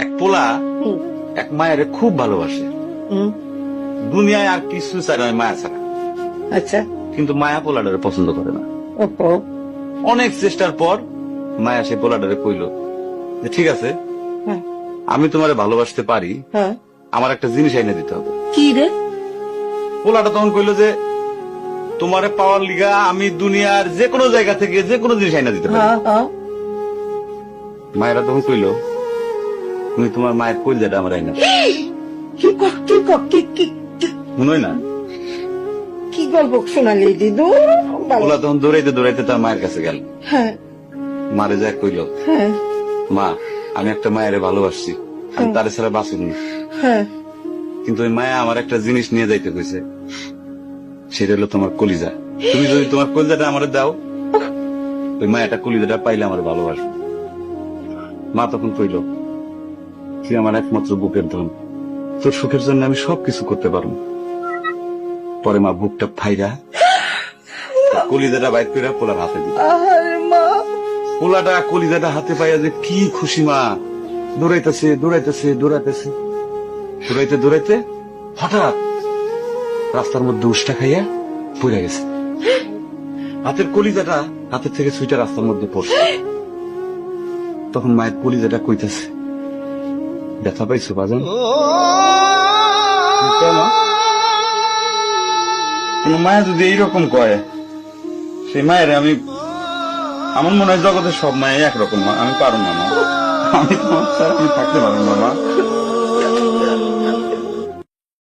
এক পোলা এক মায়ের খুব ভালোবাসে, দুনিয়ায় আর কিছু চায় না মায়া ছাড়া। আচ্ছা। কিন্তু মায়া পোলাডারে পছন্দ করে না। ওহো। অনেক চেষ্টার পর মায়া সে পোলাডারে কইল যে ঠিক আছে, হ্যাঁ। আমি তোমারে ভালোবাসতে পারি, হ্যাঁ। আমার একটা জিনিস এনে দিতে হবে। কি রে? পোলাটা তখন কইল যে তোমারে পাওয়ার লিগা আমি দুনিয়ার যে কোনো জায়গা থেকে যে কোনো জিনিস এনে দিতে পারি। হ্যাঁ হ্যাঁ। মায়েরা তখন কইল তুমি তোমার মায়ের কইলজাটা আমার আইনা কি শুনোই না। কি গল্প শোনালি দিদু? পোলা তখন দৌড়াইতে দৌড়াইতে তার মায়ের কাছে গেল। হ্যাঁ মারে যায় কইল, হ্যাঁ মা আমি একটা মায়ের ভালোবাসছি, আমি তার ছাড়া বাঁচুন। হ্যাঁ। কিন্তু ওই মায়া আমার একটা জিনিস নিয়ে যাইতে কইছে, সেটা হলো তোমার কলিজা। তুমি যদি তোমার কলিজাটা আমারে দাও, ওই মায়াটা কলিজাটা পাইলে আমার ভালোবাসবে। মা তখন কইল তুই আমার একমাত্র বুকের ধন, তোর সুখের জন্য আমি সবকিছু করতে পারবো। পরে মা বুকটা ফাইরা কলিজাটা বাইর করে পোলার হাতে দিল। আরে মা। পোলাটা কলিজাটা হাতে পাইয়া যে কি খুশি, মা দৌড়াইতেছে দৌড়াইতেছে দৌড়াইতেছে দৌড়াইতে দৌড়াইতে হঠাৎ রাস্তার মধ্যে উষ্টা খাইয়া পড়ে গেছে। হাতের কলিজাটা হাতের থেকে ছুইটা রাস্তার মধ্যে পড়ছে। তখন মায়ের কলিজাটা কইতাছে, ব্যথা পাইছো বাজান? কোন মায়া যদি এইরকম কয়, সেই মায়ের আমি, আমার মনে হয় জগতের সব মায়ে একরকম। আমি পারুম না মা, আমি তোমার ছাড়া আমি থাকতে পারুম না মা।